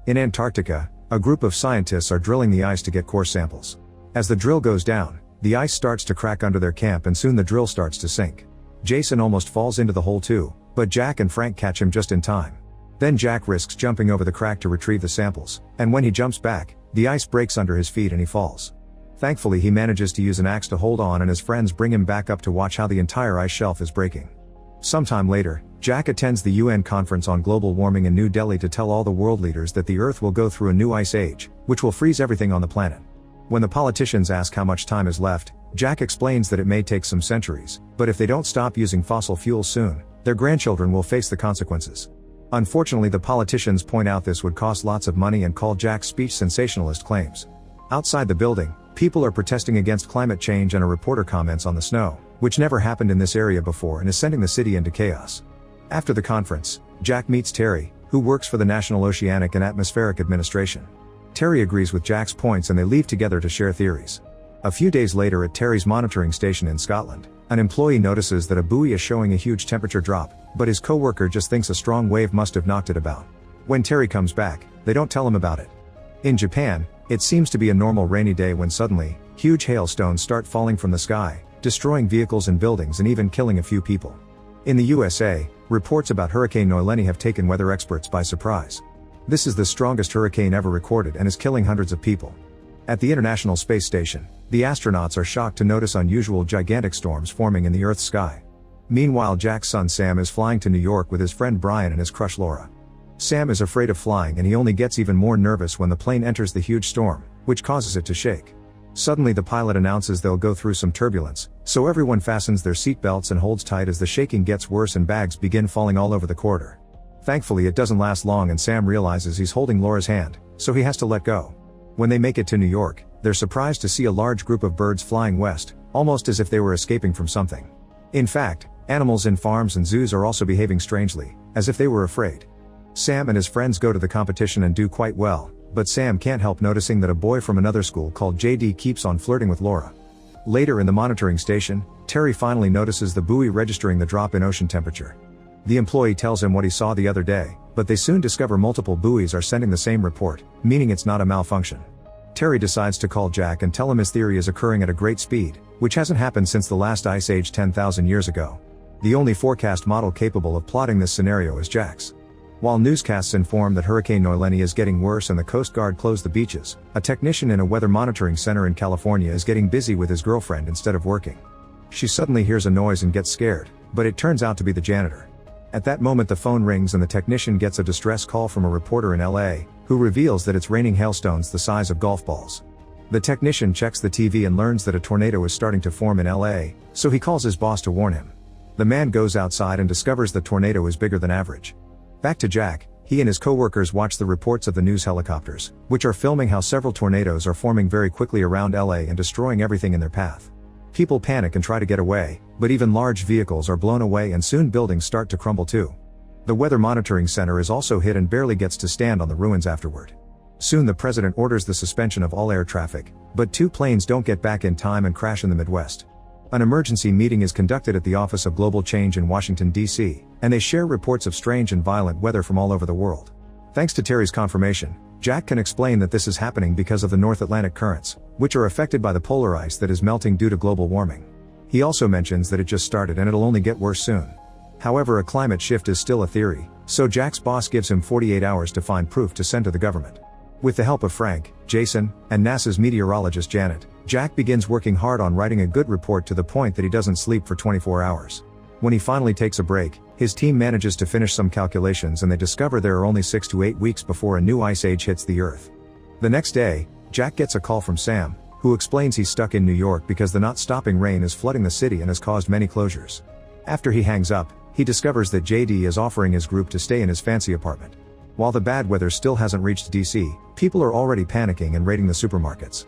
In Antarctica, a group of scientists are drilling the ice to get core samples. As the drill goes down, the ice starts to crack under their camp and soon the drill starts to sink. Jason almost falls into the hole too, but Jack and Frank catch him just in time. Then Jack risks jumping over the crack to retrieve the samples, and when he jumps back, the ice breaks under his feet and he falls. Thankfully he manages to use an axe to hold on and his friends bring him back up to watch how the entire ice shelf is breaking. Sometime later, Jack attends the UN conference on global warming in New Delhi to tell all the world leaders that the Earth will go through a new ice age, which will freeze everything on the planet. When the politicians ask how much time is left, Jack explains that it may take some centuries, but if they don't stop using fossil fuels soon, their grandchildren will face the consequences. Unfortunately, the politicians point out this would cost lots of money and call Jack's speech sensationalist claims. Outside the building, people are protesting against climate change and a reporter comments on the snow, which never happened in this area before and is sending the city into chaos. After the conference, Jack meets Terry, who works for the National Oceanic and Atmospheric Administration. Terry agrees with Jack's points and they leave together to share theories. A few days later at Terry's monitoring station in Scotland, an employee notices that a buoy is showing a huge temperature drop, but his coworker just thinks a strong wave must have knocked it about. When Terry comes back, they don't tell him about it. In Japan, it seems to be a normal rainy day when suddenly, huge hailstones start falling from the sky, destroying vehicles and buildings and even killing a few people. In the USA, reports about Hurricane Noelani have taken weather experts by surprise. This is the strongest hurricane ever recorded and is killing hundreds of people. At the International Space Station, the astronauts are shocked to notice unusual gigantic storms forming in the Earth's sky. Meanwhile, Jack's son Sam is flying to New York with his friend Brian and his crush Laura. Sam is afraid of flying and he only gets even more nervous when the plane enters the huge storm, which causes it to shake. Suddenly the pilot announces they'll go through some turbulence, so everyone fastens their seatbelts and holds tight as the shaking gets worse and bags begin falling all over the corridor. Thankfully it doesn't last long and Sam realizes he's holding Laura's hand, so he has to let go. When they make it to New York, they're surprised to see a large group of birds flying west, almost as if they were escaping from something. In fact, animals in farms and zoos are also behaving strangely, as if they were afraid. Sam and his friends go to the competition and do quite well, but Sam can't help noticing that a boy from another school called JD keeps on flirting with Laura. Later in the monitoring station, Terry finally notices the buoy registering the drop in ocean temperature. The employee tells him what he saw the other day, but they soon discover multiple buoys are sending the same report, meaning it's not a malfunction. Terry decides to call Jack and tell him his theory is occurring at a great speed, which hasn't happened since the last ice age 10,000 years ago. The only forecast model capable of plotting this scenario is Jack's. While newscasts inform that Hurricane Noelani is getting worse and the Coast Guard closed the beaches, a technician in a weather monitoring center in California is getting busy with his girlfriend instead of working. She suddenly hears a noise and gets scared, but it turns out to be the janitor. At that moment the phone rings and the technician gets a distress call from a reporter in LA, who reveals that it's raining hailstones the size of golf balls. The technician checks the TV and learns that a tornado is starting to form in LA, so he calls his boss to warn him. The man goes outside and discovers the tornado is bigger than average. Back to Jack, he and his co-workers watch the reports of the news helicopters, which are filming how several tornadoes are forming very quickly around LA and destroying everything in their path. People panic and try to get away, but even large vehicles are blown away and soon buildings start to crumble too. The Weather Monitoring Center is also hit and barely gets to stand on the ruins afterward. Soon the president orders the suspension of all air traffic, but 2 planes don't get back in time and crash in the Midwest. An emergency meeting is conducted at the Office of Global Change in Washington, D.C., and they share reports of strange and violent weather from all over the world. Thanks to Terry's confirmation, Jack can explain that this is happening because of the North Atlantic currents, which are affected by the polar ice that is melting due to global warming. He also mentions that it just started and it'll only get worse soon. However, a climate shift is still a theory, so Jack's boss gives him 48 hours to find proof to send to the government. With the help of Frank, Jason, and NASA's meteorologist Janet, Jack begins working hard on writing a good report to the point that he doesn't sleep for 24 hours. When he finally takes a break, his team manages to finish some calculations and they discover there are only 6 to 8 weeks before a new ice age hits the Earth. The next day, Jack gets a call from Sam, who explains he's stuck in New York because the not-stopping rain is flooding the city and has caused many closures. After he hangs up, he discovers that JD is offering his group to stay in his fancy apartment. While the bad weather still hasn't reached DC, people are already panicking and raiding the supermarkets.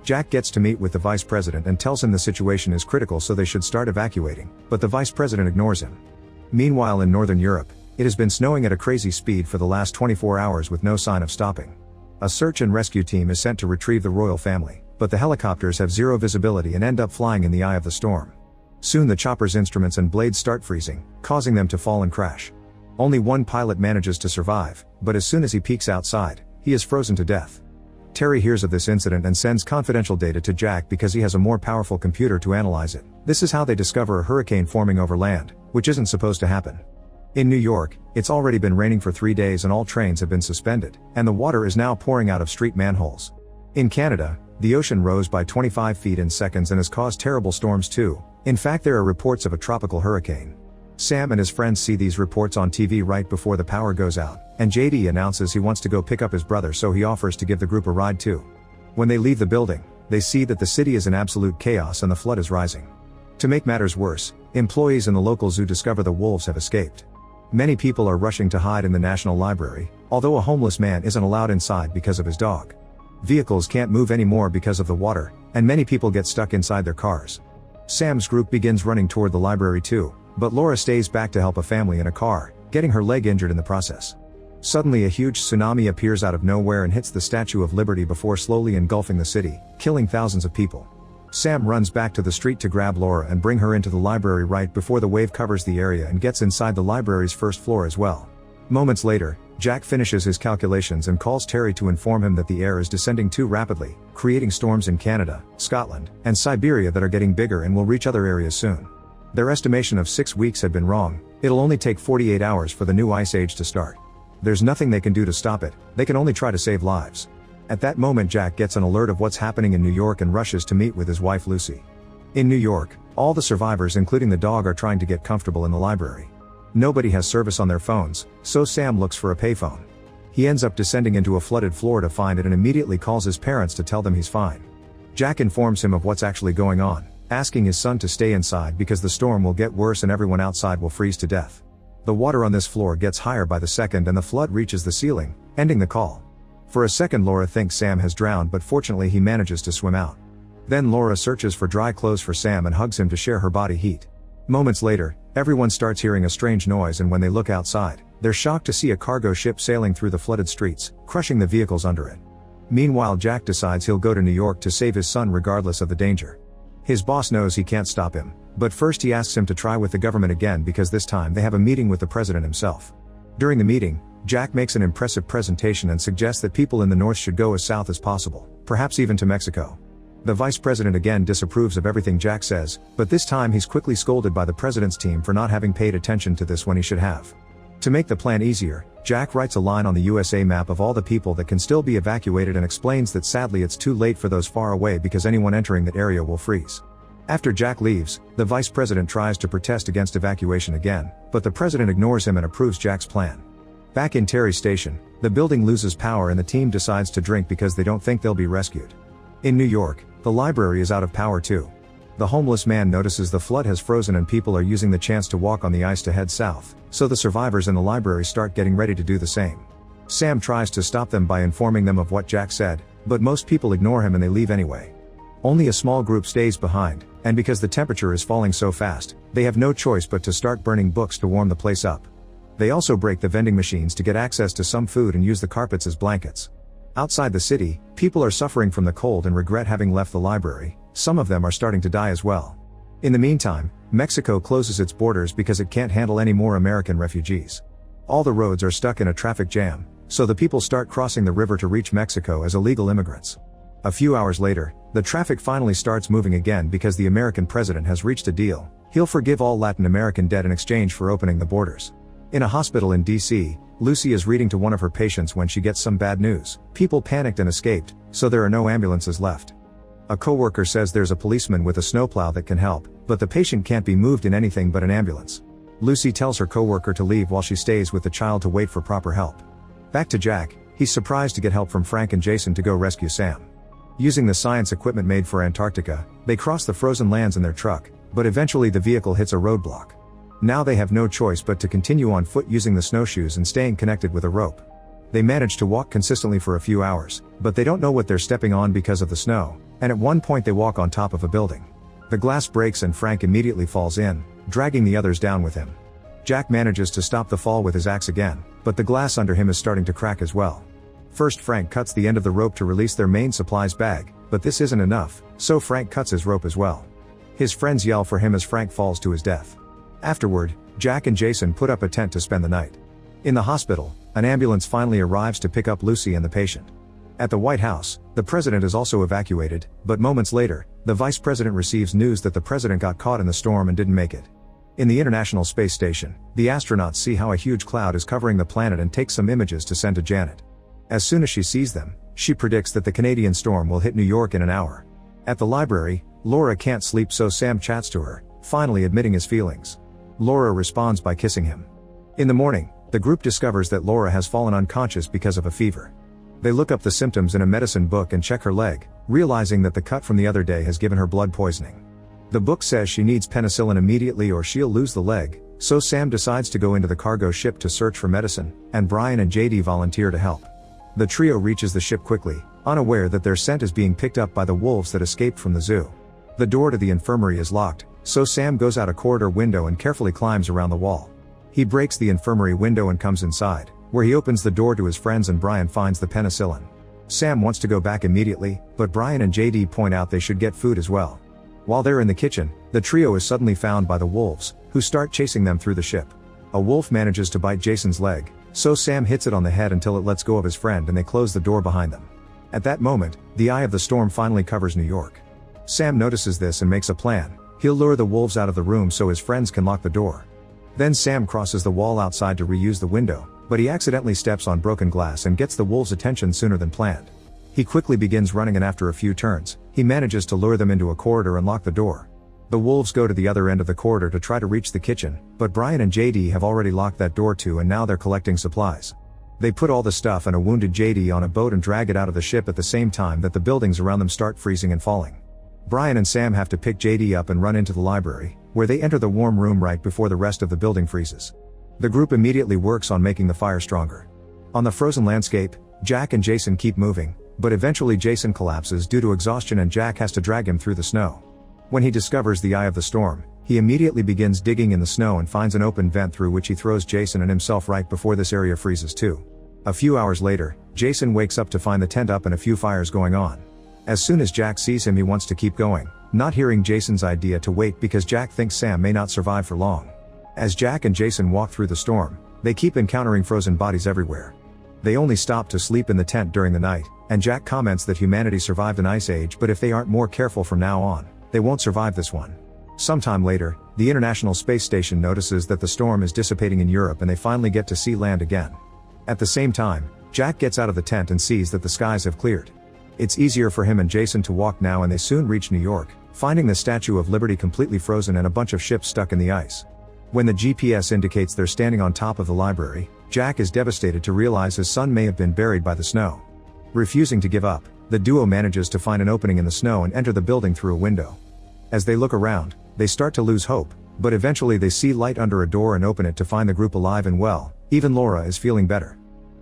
Jack gets to meet with the vice president and tells him the situation is critical so they should start evacuating, but the vice president ignores him. Meanwhile in Northern Europe, it has been snowing at a crazy speed for the last 24 hours with no sign of stopping. A search and rescue team is sent to retrieve the royal family, but the helicopters have zero visibility and end up flying in the eye of the storm. Soon the chopper's instruments and blades start freezing, causing them to fall and crash. Only one pilot manages to survive, but as soon as he peeks outside, He is frozen to death. Terry hears of this incident and sends confidential data to Jack because he has a more powerful computer to analyze it. This is how they discover a hurricane forming over land, which isn't supposed to happen. In New York, it's already been raining for 3 days and all trains have been suspended, and the water is now pouring out of street manholes. In Canada, the ocean rose by 25 feet in seconds and has caused terrible storms too. In fact, there are reports of a tropical hurricane. Sam and his friends see these reports on TV right before the power goes out, and JD announces he wants to go pick up his brother, so he offers to give the group a ride too. When they leave the building, they see that the city is in absolute chaos and the flood is rising. To make matters worse, employees in the local zoo discover the wolves have escaped. Many people are rushing to hide in the National Library, although a homeless man isn't allowed inside because of his dog. Vehicles can't move anymore because of the water, and many people get stuck inside their cars. Sam's group begins running toward the library too, but Laura stays back to help a family in a car, getting her leg injured in the process. Suddenly a huge tsunami appears out of nowhere and hits the Statue of Liberty before slowly engulfing the city, killing thousands of people. Sam runs back to the street to grab Laura and bring her into the library right before the wave covers the area and gets inside the library's first floor as well. Moments later, Jack finishes his calculations and calls Terry to inform him that the air is descending too rapidly, creating storms in Canada, Scotland, and Siberia that are getting bigger and will reach other areas soon. Their estimation of 6 weeks had been wrong. It'll only take 48 hours for the new ice age to start. There's nothing they can do to stop it, they can only try to save lives. At that moment, Jack gets an alert of what's happening in New York and rushes to meet with his wife Lucy. In New York, all the survivors including the dog are trying to get comfortable in the library. Nobody has service on their phones, so Sam looks for a payphone. He ends up descending into a flooded floor to find it and immediately calls his parents to tell them he's fine. Jack informs him of what's actually going on, asking his son to stay inside because the storm will get worse and everyone outside will freeze to death. The water on this floor gets higher by the second and the flood reaches the ceiling, ending the call. For a second Laura thinks Sam has drowned, but fortunately he manages to swim out. Then Laura searches for dry clothes for Sam and hugs him to share her body heat. Moments later, everyone starts hearing a strange noise, and when they look outside, they're shocked to see a cargo ship sailing through the flooded streets, crushing the vehicles under it. Meanwhile, Jack decides he'll go to New York to save his son regardless of the danger. His boss knows he can't stop him, but first he asks him to try with the government again because this time they have a meeting with the president himself. During the meeting, Jack makes an impressive presentation and suggests that people in the north should go as south as possible, perhaps even to Mexico. The vice president again disapproves of everything Jack says, but this time he's quickly scolded by the president's team for not having paid attention to this when he should have. To make the plan easier, Jack writes a line on the USA map of all the people that can still be evacuated and explains that sadly it's too late for those far away because anyone entering that area will freeze. After Jack leaves, the vice president tries to protest against evacuation again, but the president ignores him and approves Jack's plan. Back in Terry's station, the building loses power and the team decides to drink because they don't think they'll be rescued. In New York, the library is out of power too. The homeless man notices the flood has frozen and people are using the chance to walk on the ice to head south, so the survivors in the library start getting ready to do the same. Sam tries to stop them by informing them of what Jack said, but most people ignore him and they leave anyway. Only a small group stays behind, and because the temperature is falling so fast, they have no choice but to start burning books to warm the place up. They also break the vending machines to get access to some food and use the carpets as blankets. Outside the city, people are suffering from the cold and regret having left the library. Some of them are starting to die as well. In the meantime, Mexico closes its borders because it can't handle any more American refugees. All the roads are stuck in a traffic jam, so the people start crossing the river to reach Mexico as illegal immigrants. A few hours later, the traffic finally starts moving again because the American president has reached a deal. He'll forgive all Latin American debt in exchange for opening the borders. In a hospital in DC, Lucy is reading to one of her patients when she gets some bad news. People panicked and escaped, so there are no ambulances left. A coworker says there's a policeman with a snowplow that can help, but the patient can't be moved in anything but an ambulance. Lucy tells her coworker to leave while she stays with the child to wait for proper help. Back to Jack, he's surprised to get help from Frank and Jason to go rescue Sam. Using the science equipment made for Antarctica, they cross the frozen lands in their truck, but eventually the vehicle hits a roadblock. Now they have no choice but to continue on foot using the snowshoes and staying connected with a rope. They manage to walk consistently for a few hours, but they don't know what they're stepping on because of the snow, and at one point they walk on top of a building. The glass breaks and Frank immediately falls in, dragging the others down with him. Jack manages to stop the fall with his axe again, but the glass under him is starting to crack as well. First Frank cuts the end of the rope to release their main supplies bag, but this isn't enough, so Frank cuts his rope as well. His friends yell for him as Frank falls to his death. Afterward, Jack and Jason put up a tent to spend the night. In the hospital, An ambulance finally arrives to pick up Lucy and the patient. At the White House, the president is also evacuated, but moments later, the vice president receives news that the president got caught in the storm and didn't make it. In the International Space Station, the astronauts see how a huge cloud is covering the planet and take some images to send to Janet. As soon as she sees them, she predicts that the Canadian storm will hit New York in an hour. At the library, Laura can't sleep, so Sam chats to her, finally admitting his feelings. Laura responds by kissing him. In the morning, the group discovers that Laura has fallen unconscious because of a fever. They look up the symptoms in a medicine book and check her leg, realizing that the cut from the other day has given her blood poisoning. The book says she needs penicillin immediately or she'll lose the leg, so Sam decides to go into the cargo ship to search for medicine, and Brian and JD volunteer to help. The trio reaches the ship quickly, unaware that their scent is being picked up by the wolves that escaped from the zoo. The door to the infirmary is locked, so Sam goes out a corridor window and carefully climbs around the wall. He breaks the infirmary window and comes inside, where he opens the door to his friends and Brian finds the penicillin. Sam wants to go back immediately, but Brian and JD point out they should get food as well. While they're in the kitchen, the trio is suddenly found by the wolves, who start chasing them through the ship. A wolf manages to bite Jason's leg, so Sam hits it on the head until it lets go of his friend and they close the door behind them. At that moment, the eye of the storm finally covers New York. Sam notices this and makes a plan. He'll lure the wolves out of the room so his friends can lock the door. Then Sam crosses the wall outside to reuse the window, but he accidentally steps on broken glass and gets the wolves' attention sooner than planned. He quickly begins running and after a few turns, he manages to lure them into a corridor and lock the door. The wolves go to the other end of the corridor to try to reach the kitchen, but Brian and JD have already locked that door too and now they're collecting supplies. They put all the stuff and a wounded JD on a boat and drag it out of the ship at the same time that the buildings around them start freezing and falling. Brian and Sam have to pick JD up and run into the library, where they enter the warm room right before the rest of the building freezes. The group immediately works on making the fire stronger. On the frozen landscape, Jack and Jason keep moving, but eventually Jason collapses due to exhaustion and Jack has to drag him through the snow. When he discovers the eye of the storm, he immediately begins digging in the snow and finds an open vent through which he throws Jason and himself right before this area freezes too. A few hours later, Jason wakes up to find the tent up and a few fires going on. As soon as Jack sees him, he wants to keep going, not hearing Jason's idea to wait because Jack thinks Sam may not survive for long. As Jack and Jason walk through the storm, they keep encountering frozen bodies everywhere. They only stop to sleep in the tent during the night, and Jack comments that humanity survived an ice age, but if they aren't more careful from now on, they won't survive this one. Sometime later, the International Space Station notices that the storm is dissipating in Europe and they finally get to see land again. At the same time, Jack gets out of the tent and sees that the skies have cleared. It's easier for him and Jason to walk now and they soon reach New York, finding the Statue of Liberty completely frozen and a bunch of ships stuck in the ice. When the GPS indicates they're standing on top of the library, Jack is devastated to realize his son may have been buried by the snow. Refusing to give up, the duo manages to find an opening in the snow and enter the building through a window. As they look around, they start to lose hope, but eventually they see light under a door and open it to find the group alive and well. Even Laura is feeling better.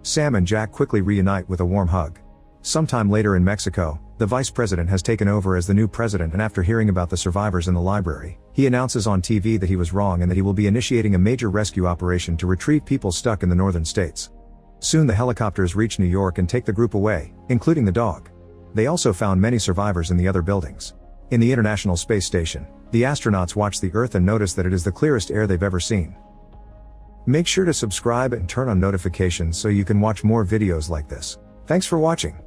Sam and Jack quickly reunite with a warm hug. Sometime later in Mexico, the vice president has taken over as the new president, and after hearing about the survivors in the library, he announces on TV that he was wrong and that he will be initiating a major rescue operation to retrieve people stuck in the northern states. Soon the helicopters reach New York and take the group away, including the dog. They also found many survivors in the other buildings. In the International Space Station, the astronauts watch the Earth and notice that it is the clearest air they've ever seen. Make sure to subscribe and turn on notifications so you can watch more videos like this. Thanks for watching.